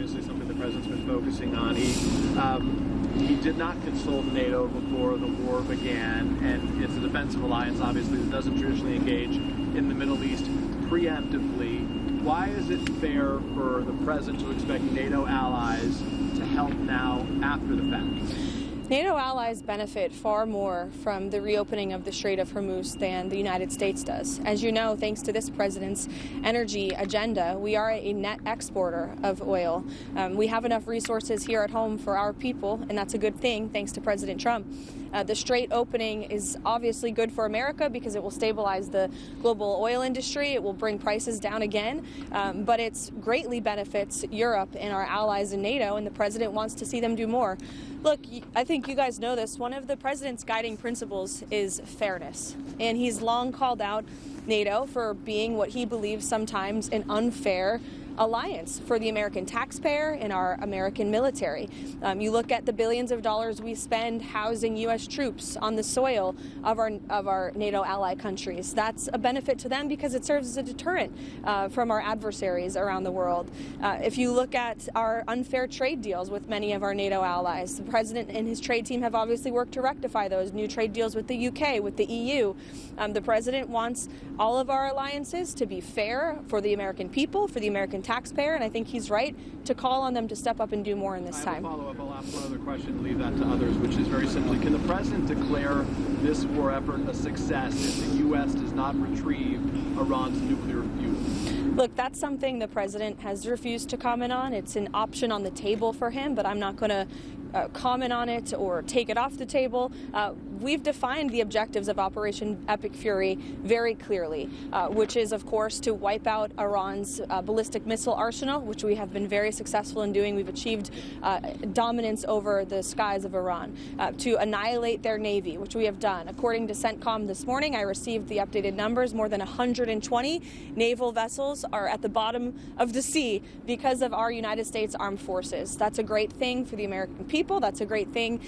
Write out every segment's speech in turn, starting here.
obviously something the president's been focusing on. He did not consult NATO before the war began, and it's a defensive alliance, obviously, that doesn't traditionally engage in the Middle East preemptively. Why is it fair for the president to expect NATO allies to help now after the fact? NATO allies benefit far more from the reopening of the Strait of Hormuz than the United States does. As you know, thanks to this president's energy agenda, we are a net exporter of oil. We have enough resources here at home for our people, and that's a good thing, thanks to President Trump. The Strait opening is obviously good for America because it will stabilize the global oil industry. It will bring prices down again, but it greatly benefits Europe and our allies in NATO, and the president wants to see them do more. Look, I think you guys know this. One of the president's guiding principles is fairness, and he's long called out NATO for being what he believes sometimes an unfair alliance for the American taxpayer and our American military. You look at the billions of dollars we spend housing U.S. troops on the soil of our NATO ally countries. That's a benefit to them because it serves as a deterrent from our adversaries around the world. If you look at our unfair trade deals with many of our NATO allies, the president and his trade team have obviously worked to rectify those new trade deals with the UK, with the EU. The president wants all of our alliances to be fair for the American people, for the American taxpayer, and I think he's right to call on them to step up and do more in this time. Follow-up. I'll ask one other question and leave that to others, which is very simply, can the president declare this war effort a success if the U.S. does not retrieve Iran's nuclear fuel? Look, that's something the president has refused to comment on. It's an option on the table for him, but I'm not going to comment on it or take it off the table. We've defined the objectives of Operation Epic Fury very clearly, which is, of course, to wipe out Iran's ballistic missile arsenal, which we have been very successful in doing. We've achieved dominance over the skies of Iran, to annihilate their Navy, which we have done. According to CENTCOM this morning, I received the updated numbers. More than 120 naval vessels are at the bottom of the sea because of our United States Armed Forces. That's a great thing for the American people. That's a great thing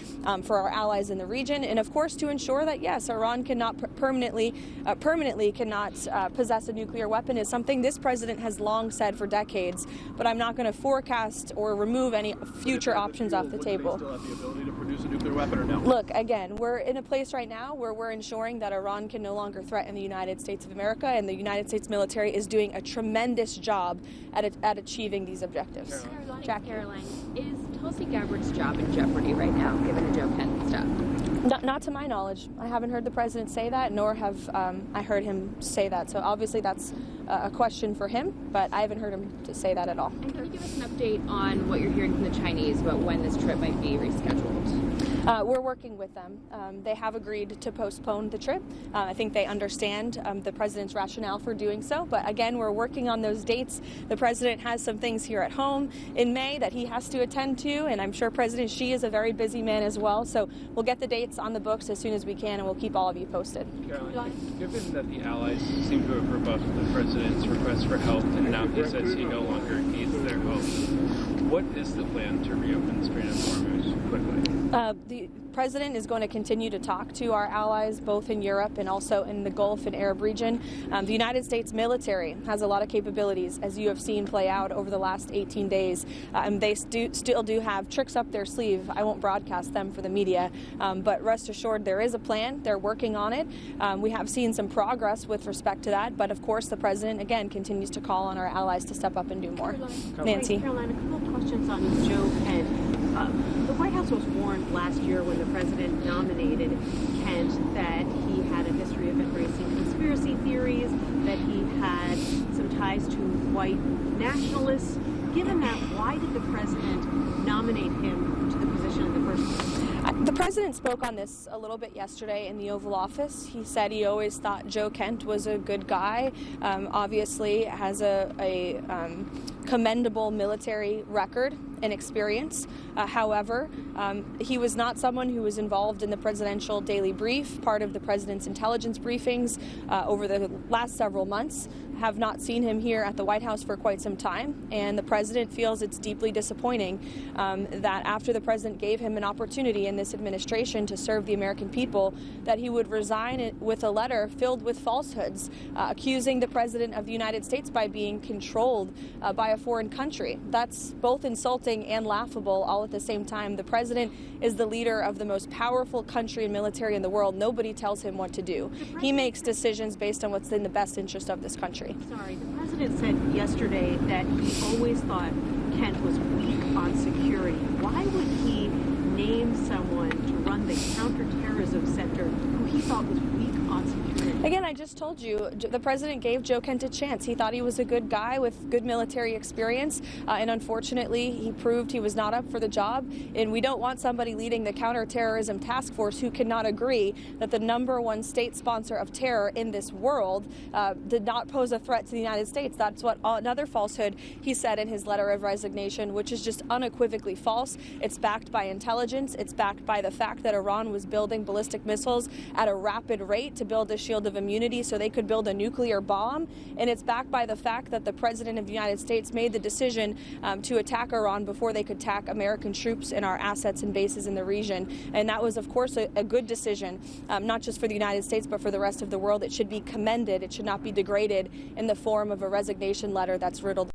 for our allies in the region. And of course, to ensure that, yes, Iran cannot permanently cannot possess a nuclear weapon is something this president has long said for decades. But I'm not going to forecast or remove any future options off the table. Would they still have the ability to produce a nuclear weapon or no? Look, again, we're in a place right now where we're ensuring that Iran can no longer threaten the United States of America, and the United States military is doing a tremendous job at achieving these objectives. Karoline, is Tulsi Gabbard's job in jeopardy right now, given the Joe Kent stuff? Not to my knowledge. I haven't heard the president say that, nor have I heard him say that. So obviously that's a question for him, but I haven't heard him to say that at all. And can you give us an update on what you're hearing from the Chinese about when this trip might be rescheduled? We're working with them. They have agreed to postpone the trip. I think they understand the president's rationale for doing so. But again, we're working on those dates. The president has some things here at home in May that he has to attend to, and I'm sure President Xi is a very busy man as well. So we'll get the dates on the books as soon as we can, and we'll keep all of you posted. Karoline, given that the allies seem to have rebuffed the president's request for help, and now he says he no longer needs their help, what is the plan to reopen the Strait of Hormuz quickly? The president is going to continue to talk to our allies, both in Europe and also in the Gulf and Arab region. The United States military has a lot of capabilities, as you have seen play out over the last 18 days. They still do have tricks up their sleeve. I won't broadcast them for the media, but rest assured there is a plan. They're working on it. We have seen some progress with respect to that, but of course the president, again, continues to call on our allies to step up and do more. Nancy. Karoline, a couple of questions on Joe Kent. The White House was warned last year when the president nominated Kent that he had a history of embracing conspiracy theories, that he had some ties to white nationalists. Given that, why did the president nominate him to the position in the first place? The president spoke on this a little bit yesterday in the Oval Office. He said he always thought Joe Kent was a good guy, obviously has a commendable military record and experience. However, he was not someone who was involved in the presidential daily brief, part of the president's intelligence briefings over the last several months. Have not seen him here at the White House for quite some time, and the president feels it's deeply disappointing that after the president gave him an opportunity in this administration to serve the American people, that he would resign with a letter filled with falsehoods, accusing the president of the United States by being controlled by a foreign country. That's both insulting and laughable all at the same time. The president is the leader of the most powerful country and military in the world. Nobody tells him what to do. He makes decisions based on what's in the best interest of this country. Sorry, the president said yesterday that he always thought Kent was weak on security. Why would he name someone to run the counterterrorism center who he thought was weak on security? Again, I just told you, the president gave Joe Kent a chance. He thought he was a good guy with good military experience, and unfortunately, he proved he was not up for the job. And we don't want somebody leading the counterterrorism task force who cannot agree that the #1 state sponsor of terror in this world did not pose a threat to the United States. That's what another falsehood he said in his letter of resignation, which is just unequivocally false. It's backed by intelligence. It's backed by the fact that Iran was building ballistic missiles at a rapid rate to build a shield of immunity so they could build a nuclear bomb. And it's backed by the fact that the president of the United States made the decision to attack Iran before they could attack American troops and our assets and bases in the region. And that was, of course, a good decision, not just for the United States, but for the rest of the world. It should be commended. It should not be degraded in the form of a resignation letter that's riddled.